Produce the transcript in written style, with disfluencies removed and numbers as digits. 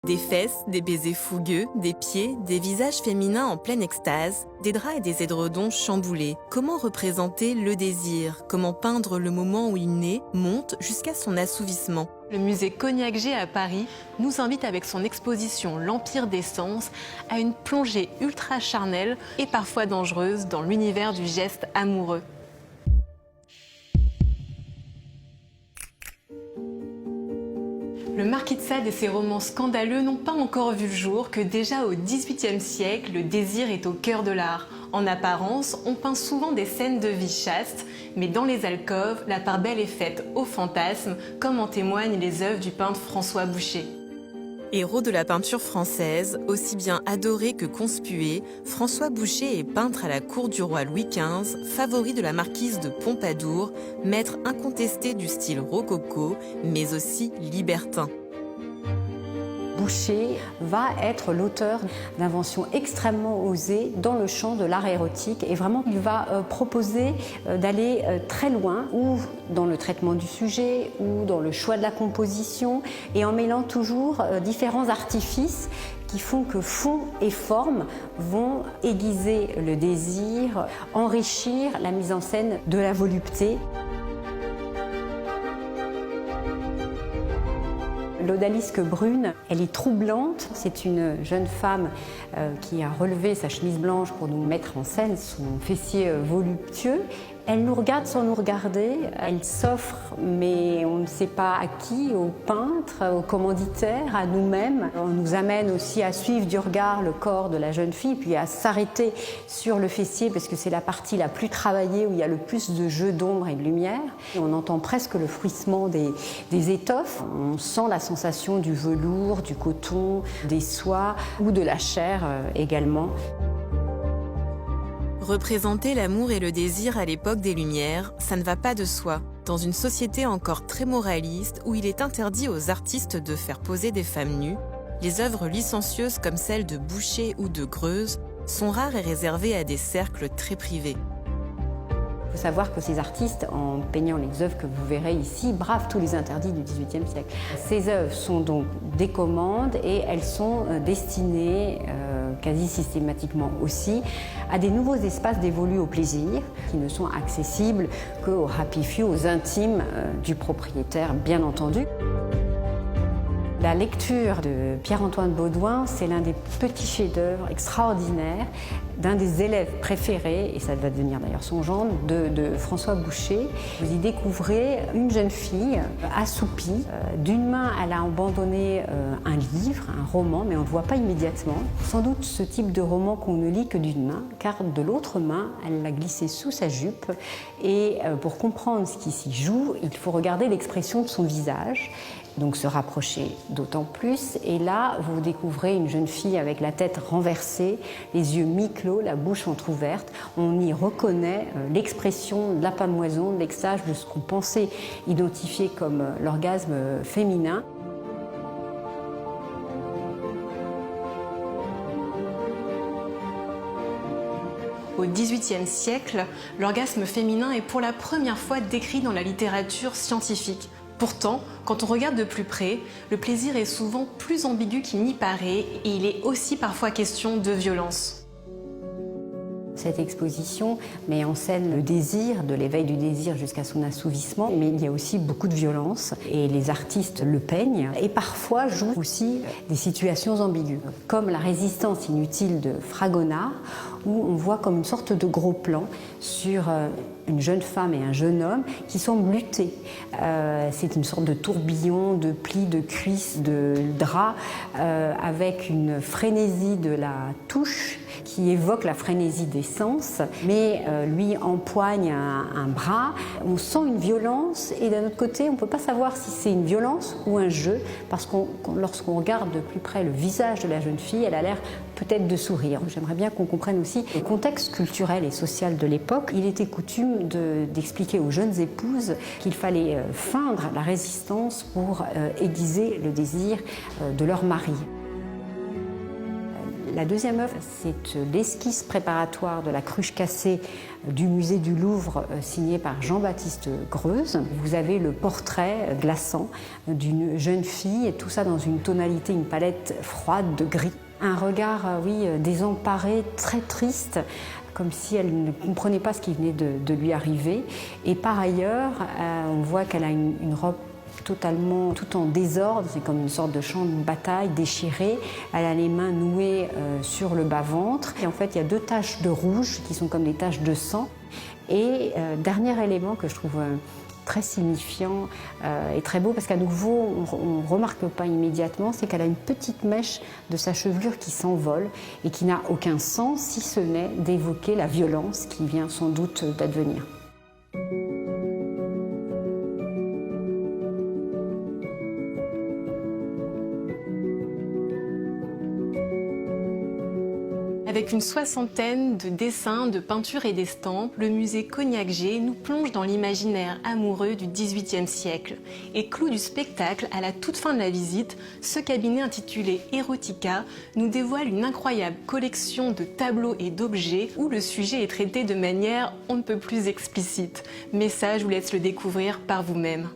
Des fesses, des baisers fougueux, des pieds, des visages féminins en pleine extase, des draps et des édredons chamboulés. Comment représenter le désir? Comment peindre le moment où il naît, monte jusqu'à son assouvissement? Le musée Cognac-G à Paris nous invite avec son exposition L'Empire des Sens à une plongée ultra charnelle et parfois dangereuse dans l'univers du geste amoureux. Le Marquis de Sade et ses romans scandaleux n'ont pas encore vu le jour que déjà au XVIIIe siècle, le désir est au cœur de l'art. En apparence, on peint souvent des scènes de vie chaste, mais dans les alcôves, la part belle est faite au fantasme, comme en témoignent les œuvres du peintre François Boucher. Héros de la peinture française, aussi bien adoré que conspué, François Boucher est peintre à la cour du roi Louis XV, favori de la marquise de Pompadour, maître incontesté du style rococo, mais aussi libertin. Boucher va être l'auteur d'inventions extrêmement osées dans le champ de l'art érotique et vraiment il va proposer d'aller très loin ou dans le traitement du sujet ou dans le choix de la composition et en mêlant toujours différents artifices qui font que fond et forme vont aiguiser le désir, enrichir la mise en scène de la volupté. L'odalisque brune, elle est troublante. C'est une jeune femme qui a relevé sa chemise blanche pour nous mettre en scène son fessier voluptueux. Elle nous regarde sans nous regarder, elle s'offre, mais on ne sait pas à qui, au peintre, au commanditaire, à nous-mêmes. On nous amène aussi à suivre du regard le corps de la jeune fille, puis à s'arrêter sur le fessier, parce que c'est la partie la plus travaillée, où il y a le plus de jeu d'ombre et de lumière. Et on entend presque le fruissement des étoffes. On sent la sensation du velours, du coton, des soies ou de la chair également. Représenter l'amour et le désir à l'époque des Lumières, ça ne va pas de soi. Dans une société encore très moraliste où il est interdit aux artistes de faire poser des femmes nues, les œuvres licencieuses comme celles de Boucher ou de Greuze sont rares et réservées à des cercles très privés. Il faut savoir que ces artistes, en peignant les œuvres que vous verrez ici, bravent tous les interdits du XVIIIe siècle. Ces œuvres sont donc des commandes et elles sont destinées quasi systématiquement aussi à des nouveaux espaces dévolus au plaisir qui ne sont accessibles qu'aux happy few, aux intimes du propriétaire, bien entendu. La lecture de Pierre-Antoine Baudouin, c'est l'un des petits chefs-d'œuvre extraordinaires d'un des élèves préférés, et ça va devenir d'ailleurs son gendre, de François Boucher. Vous y découvrez une jeune fille assoupie. D'une main, elle a abandonné un livre, un roman, mais on ne le voit pas immédiatement. Sans doute ce type de roman qu'on ne lit que d'une main, car de l'autre main, elle l'a glissé sous sa jupe. Et pour comprendre ce qui s'y joue, il faut regarder l'expression de son visage. Donc se rapprocher d'autant plus. Et là, vous découvrez une jeune fille avec la tête renversée, les yeux mi-clos, la bouche entrouverte. On y reconnaît l'expression de la pamoison, de l'extase, de ce qu'on pensait identifier comme l'orgasme féminin. Au XVIIIe siècle, l'orgasme féminin est pour la première fois décrit dans la littérature scientifique. Pourtant, quand on regarde de plus près, le plaisir est souvent plus ambigu qu'il n'y paraît et il est aussi parfois question de violence. Cette exposition met en scène le désir, de l'éveil du désir jusqu'à son assouvissement, mais il y a aussi beaucoup de violence et les artistes le peignent et parfois jouent aussi des situations ambiguës, comme la résistance inutile de Fragonard, où on voit comme une sorte de gros plan sur une jeune femme et un jeune homme qui semblent lutter. C'est une sorte de tourbillon de plis, de cuisses, de draps, avec une frénésie de la touche qui évoque la frénésie des sens, mais lui empoigne un bras. On sent une violence et d'un autre côté, on ne peut pas savoir si c'est une violence ou un jeu, parce que lorsqu'on regarde de plus près le visage de la jeune fille, elle a l'air peut-être de sourire. J'aimerais bien qu'on comprenne aussi le contexte culturel et social de l'époque. Il était coutume d'expliquer aux jeunes épouses qu'il fallait feindre la résistance pour aiguiser le désir de leur mari. La deuxième œuvre, c'est l'esquisse préparatoire de la cruche cassée du musée du Louvre, signée par Jean-Baptiste Greuze. Vous avez le portrait glaçant d'une jeune fille, et tout ça dans une tonalité, une palette froide de gris. Un regard, oui, désemparé, très triste, comme si elle ne comprenait pas ce qui venait de lui arriver. Et par ailleurs, on voit qu'elle a une robe totalement tout en désordre, c'est comme une sorte de champ de bataille déchiré. Elle a les mains nouées sur le bas-ventre. Et en fait, il y a 2 taches de rouge qui sont comme des taches de sang. Et dernier élément que je trouve très signifiant et très beau, parce qu'à nouveau, on ne remarque pas immédiatement, c'est qu'elle a une petite mèche de sa chevelure qui s'envole et qui n'a aucun sens, si ce n'est d'évoquer la violence qui vient sans doute d'advenir. Avec une 60aine de dessins, de peintures et d'estampes, le musée Cognacq-Jay nous plonge dans l'imaginaire amoureux du XVIIIe siècle. Et clou du spectacle, à la toute fin de la visite, ce cabinet intitulé Erotica nous dévoile une incroyable collection de tableaux et d'objets où le sujet est traité de manière on ne peut plus explicite. Mais ça, je vous laisse le découvrir par vous-même.